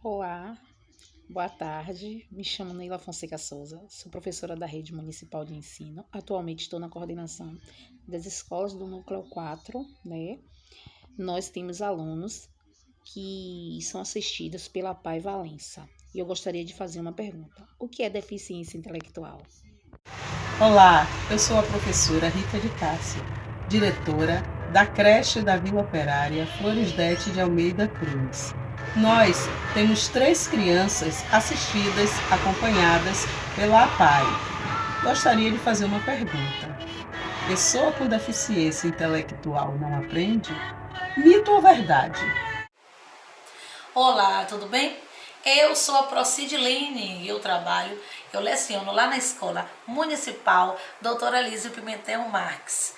Olá, boa tarde. Me chamo Neila Fonseca Souza, sou professora da Rede Municipal de Ensino. Atualmente estou na coordenação das escolas do Núcleo 4, né? Nós temos alunos que são assistidos pela Pai Valença. E eu gostaria de fazer uma pergunta. O que é deficiência intelectual? Olá, eu sou a professora Rita de Cássia, diretora da creche da Vila Operária Floresdete de Almeida Cruz. Nós temos 3 crianças assistidas, acompanhadas pela APAE. Gostaria de fazer uma pergunta. Pessoa com deficiência intelectual não aprende? Mito ou verdade? Olá, tudo bem? Eu sou a Procidilene e eu leciono lá na Escola Municipal Doutora Lísio Pimentel Marques.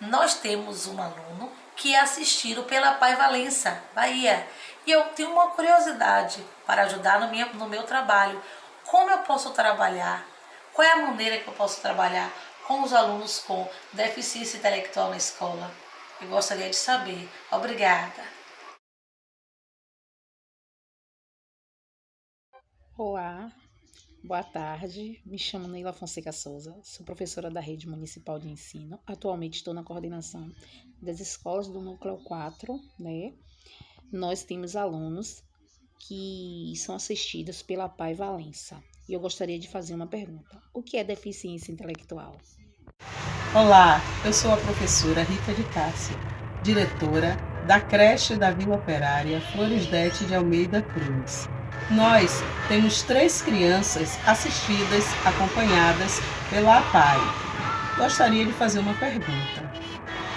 Nós temos um aluno que é assistido pela Pai Valença, Bahia. E eu tenho uma curiosidade para ajudar no meu trabalho. Como eu posso trabalhar? Qual é a maneira que eu posso trabalhar com os alunos com deficiência intelectual na escola? Eu gostaria de saber. Obrigada. Olá, boa tarde. Me chamo Neila Fonseca Souza, sou professora da Rede Municipal de Ensino. Atualmente estou na coordenação das escolas do Núcleo 4, né? Nós temos alunos que são assistidos pela Pai Valença. E eu gostaria de fazer uma pergunta. O que é deficiência intelectual? Olá, eu sou a professora Rita de Cássia, diretora da creche da Vila Operária Floresdete de Almeida Cruz. Nós temos 3 crianças assistidas, acompanhadas pela APAE. Gostaria de fazer uma pergunta.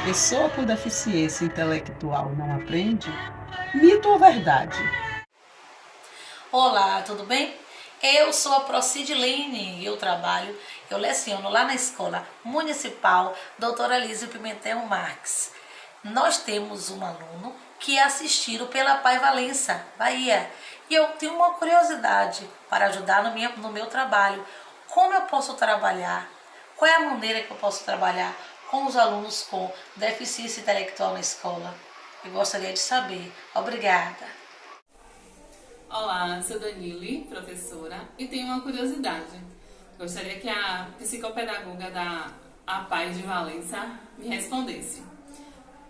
Pessoa com deficiência intelectual não aprende? Mito ou verdade? Olá, tudo bem? Eu sou a Procidilene e eu leciono lá na Escola Municipal Doutora Lísio Pimentel Marques. Nós temos um aluno que é assistido pela Pai Valença, Bahia. E eu tenho uma curiosidade para ajudar no meu trabalho. Como eu posso trabalhar? Qual é a maneira que eu posso trabalhar com os alunos com deficiência intelectual na escola? Eu gostaria de saber. Obrigada. Olá, sou Danile, professora, e tenho uma curiosidade. Gostaria que a psicopedagoga da APAE de Valença me respondesse.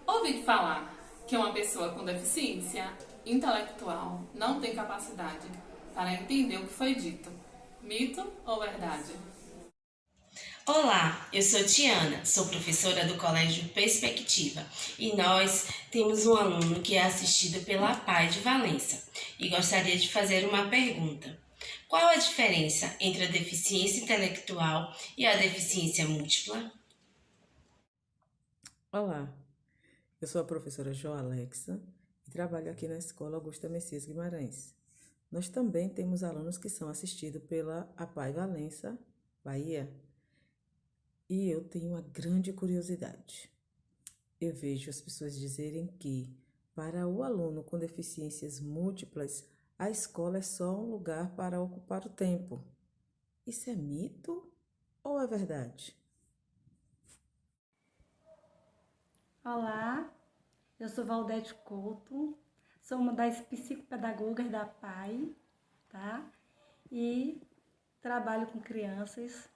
Ouvi falar que uma pessoa com deficiência intelectual não tem capacidade para entender o que foi dito. Mito ou verdade? Olá, eu sou Tiana, sou professora do Colégio Perspectiva e nós temos um aluno que é assistido pela PAI de Valença e gostaria de fazer uma pergunta. Qual a diferença entre a deficiência intelectual e a deficiência múltipla? Olá, eu sou a professora Jo Alexa e trabalho aqui na Escola Augusta Messias Guimarães. Nós também temos alunos que são assistidos pela APAE Valença, Bahia, e eu tenho uma grande curiosidade. Eu vejo as pessoas dizerem que, para o aluno com deficiências múltiplas, a escola é só um lugar para ocupar o tempo. Isso é mito ou é verdade? Olá, eu sou Valdete Couto, sou uma das psicopedagogas da PAI, tá? E trabalho com crianças.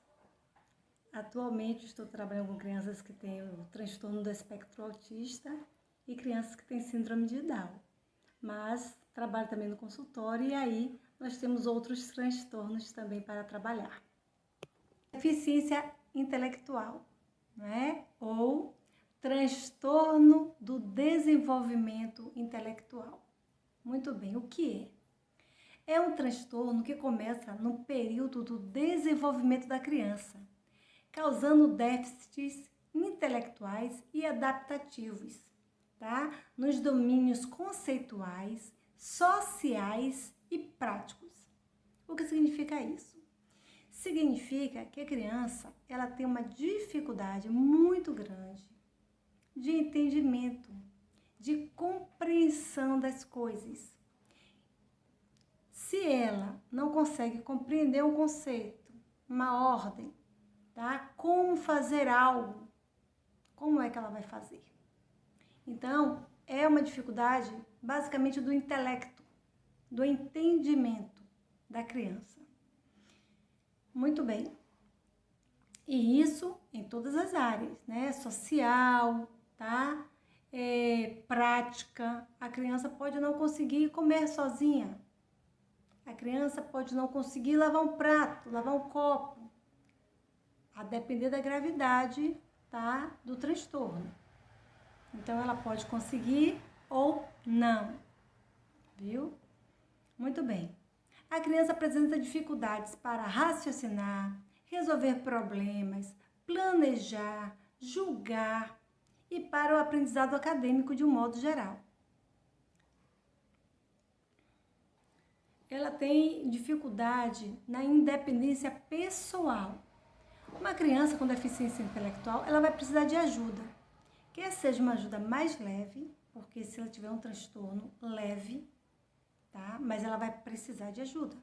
Atualmente estou trabalhando com crianças que têm o transtorno do espectro autista e crianças que têm síndrome de Down. Mas trabalho também no consultório e aí nós temos outros transtornos também para trabalhar. Deficiência intelectual, né? Ou transtorno do desenvolvimento intelectual. Muito bem, o que é? É um transtorno que começa no período do desenvolvimento da criança, causando déficits intelectuais e adaptativos, tá? Nos domínios conceituais, sociais e práticos. O que significa isso? Significa que a criança ela tem uma dificuldade muito grande de entendimento, de compreensão das coisas. Se ela não consegue compreender um conceito, uma ordem, tá? Como fazer algo, como é que ela vai fazer? Então, é uma dificuldade basicamente do intelecto, do entendimento da criança. Muito bem. E isso em todas as áreas, né? Social, tá? Prática. A criança pode não conseguir comer sozinha. A criança pode não conseguir lavar um prato, lavar um copo. A depender da gravidade, tá? Do transtorno. Então, ela pode conseguir ou não. Viu? Muito bem. A criança apresenta dificuldades para raciocinar, resolver problemas, planejar, julgar e para o aprendizado acadêmico de um modo geral. Ela tem dificuldade na independência pessoal. Uma criança com deficiência intelectual, ela vai precisar de ajuda. Quer seja uma ajuda mais leve, porque se ela tiver um transtorno leve, tá? Mas ela vai precisar de ajuda.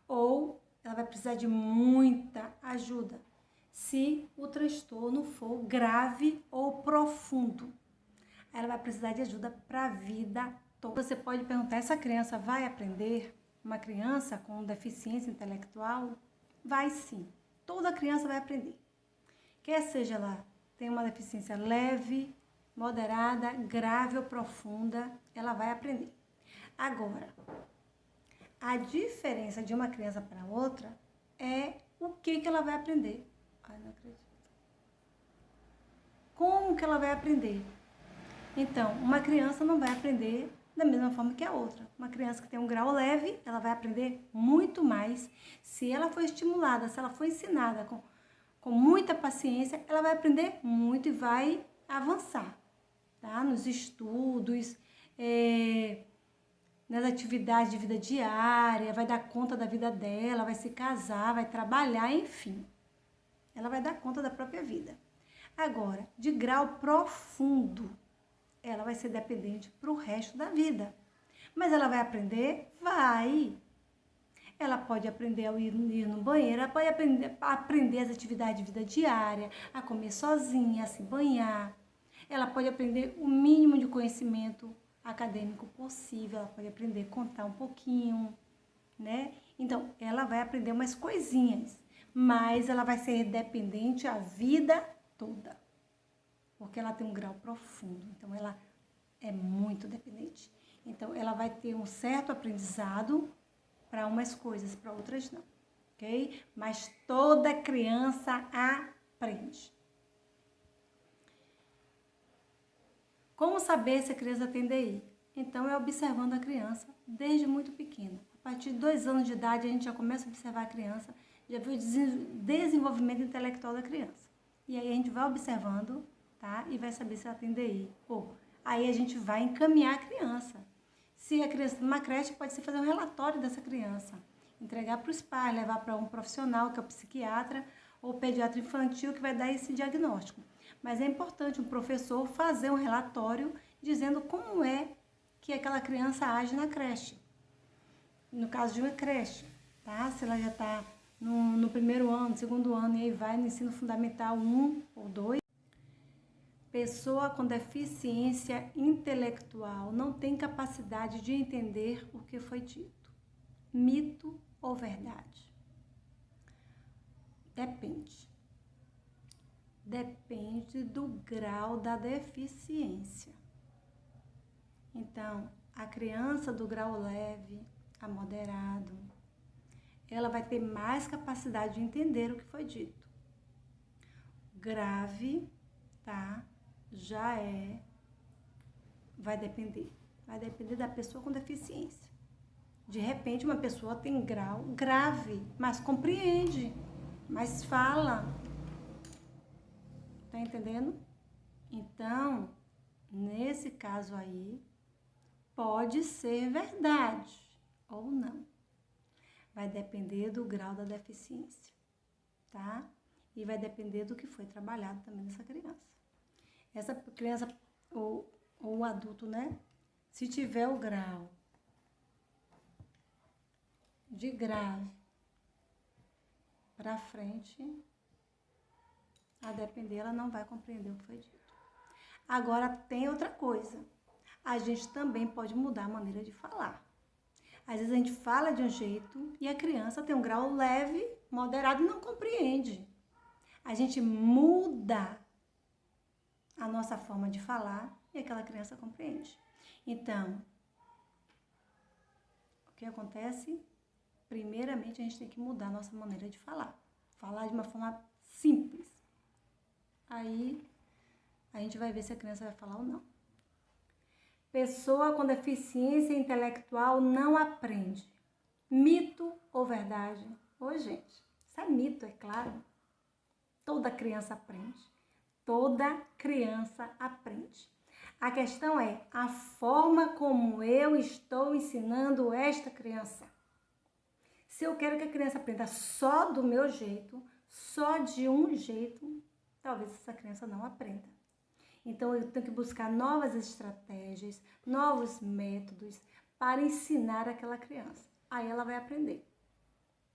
Ou ela vai precisar de muita ajuda, se o transtorno for grave ou profundo. Ela vai precisar de ajuda para a vida toda. Você pode perguntar, essa criança vai aprender? Uma criança com deficiência intelectual? Vai sim. Toda criança vai aprender. Quer seja ela tenha uma deficiência leve, moderada, grave ou profunda, ela vai aprender. Agora, a diferença de uma criança para outra é o que ela vai aprender. Ai, não acredito. Como que ela vai aprender? Então, uma criança não vai aprender da mesma forma que a outra. Uma criança que tem um grau leve, ela vai aprender muito mais. Se ela for estimulada, se ela for ensinada com muita paciência, ela vai aprender muito e vai avançar, tá? Nos estudos, nas atividades de vida diária, vai dar conta da vida dela, vai se casar, vai trabalhar, enfim. Ela vai dar conta da própria vida. Agora, de grau profundo, ela vai ser dependente para o resto da vida. Mas ela vai aprender? Vai. Ela pode aprender a ir no banheiro, ela pode aprender as atividades de vida diária, a comer sozinha, a se banhar. Ela pode aprender o mínimo de conhecimento acadêmico possível, ela pode aprender a contar um pouquinho, né? Então, ela vai aprender umas coisinhas, mas ela vai ser dependente a vida toda, porque ela tem um grau profundo, então ela é muito dependente. Então, ela vai ter um certo aprendizado para umas coisas, para outras não, ok? Mas toda criança aprende. Como saber se a criança tem DI? Então, é observando a criança desde muito pequena. A partir de 2 anos de idade, a gente já começa a observar a criança, já vê o desenvolvimento intelectual da criança. E aí a gente vai observando, tá? E vai saber se ela tem DI. Ou aí a gente vai encaminhar a criança. Se a criança está numa creche, pode ser fazer um relatório dessa criança, entregar para os pais, levar para um profissional, que é o psiquiatra ou o pediatra infantil, que vai dar esse diagnóstico. Mas é importante um professor fazer um relatório dizendo como é que aquela criança age na creche. No caso de uma creche, tá? Se ela já está no primeiro ano, segundo ano, e aí vai no ensino fundamental 1 ou 2. Pessoa com deficiência intelectual não tem capacidade de entender o que foi dito. Mito ou verdade? Depende. Depende do grau da deficiência. Então, a criança do grau leve a moderado, ela vai ter mais capacidade de entender o que foi dito. Grave, tá? Vai depender da pessoa com deficiência. De repente, uma pessoa tem grau grave, mas compreende, mas fala. Tá entendendo? Então, nesse caso aí, pode ser verdade ou não. Vai depender do grau da deficiência, tá? E vai depender do que foi trabalhado também nessa criança. Essa criança ou o adulto, né? Se tiver o grau de grave para frente, a depender, ela não vai compreender o que foi dito. Agora, tem outra coisa. A gente também pode mudar a maneira de falar. Às vezes a gente fala de um jeito e a criança tem um grau leve, moderado e não compreende. A gente muda a nossa forma de falar e aquela criança compreende. Então, o que acontece? Primeiramente, a gente tem que mudar a nossa maneira de falar. Falar de uma forma simples. Aí, a gente vai ver se a criança vai falar ou não. Pessoa com deficiência intelectual não aprende. Mito ou verdade? Ô, gente, isso é mito, é claro. Toda criança aprende. Toda criança aprende. A questão é a forma como eu estou ensinando esta criança. Se eu quero que a criança aprenda só do meu jeito, só de um jeito, talvez essa criança não aprenda. Então, eu tenho que buscar novas estratégias, novos métodos para ensinar aquela criança. Aí ela vai aprender.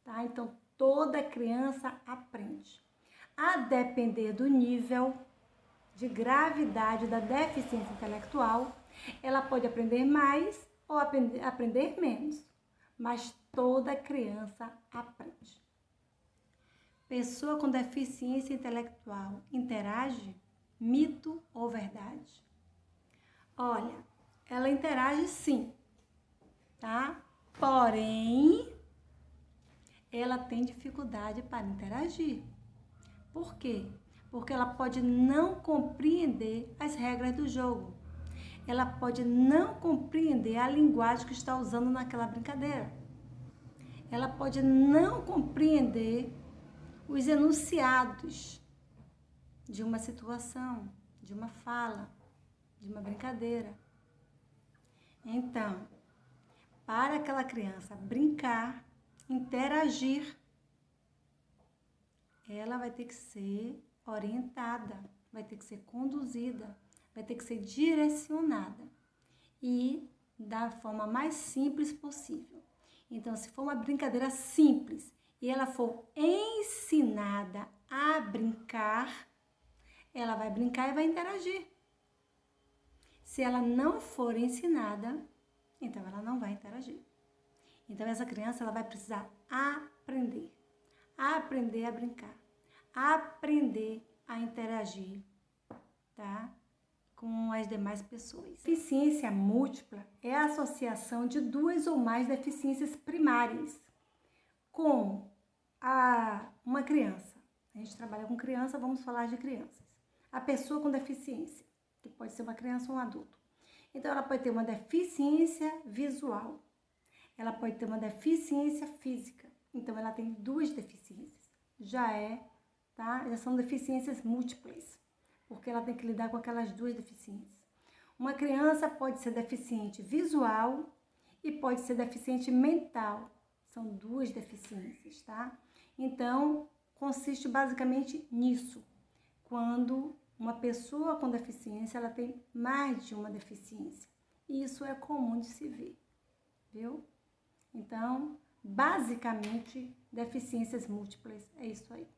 Tá? Então, toda criança aprende. A depender do nível de gravidade da deficiência intelectual, ela pode aprender mais ou aprender menos. Mas toda criança aprende. Pessoa com deficiência intelectual interage? Mito ou verdade? Olha, ela interage sim, tá? Porém, ela tem dificuldade para interagir. Por quê? Porque ela pode não compreender as regras do jogo. Ela pode não compreender a linguagem que está usando naquela brincadeira. Ela pode não compreender os enunciados de uma situação, de uma fala, de uma brincadeira. Então, para aquela criança brincar, interagir, ela vai ter que ser orientada, vai ter que ser conduzida, vai ter que ser direcionada e da forma mais simples possível. Então, se for uma brincadeira simples e ela for ensinada a brincar, ela vai brincar e vai interagir. Se ela não for ensinada, então ela não vai interagir. Então, essa criança ela vai precisar aprender a brincar, aprender a interagir, tá? Com as demais pessoas. Deficiência múltipla é a associação de duas ou mais deficiências primárias com uma criança. A gente trabalha com criança, vamos falar de crianças. A pessoa com deficiência, que pode ser uma criança ou um adulto. Então, ela pode ter uma deficiência visual. Ela pode ter uma deficiência física. Então, ela tem duas deficiências. Já são deficiências múltiplas, porque ela tem que lidar com aquelas duas deficiências. Uma criança pode ser deficiente visual e pode ser deficiente mental. São duas deficiências, tá? Então, consiste basicamente nisso. Quando uma pessoa com deficiência, ela tem mais de uma deficiência. E isso é comum de se ver, viu? Então, basicamente, deficiências múltiplas é isso aí.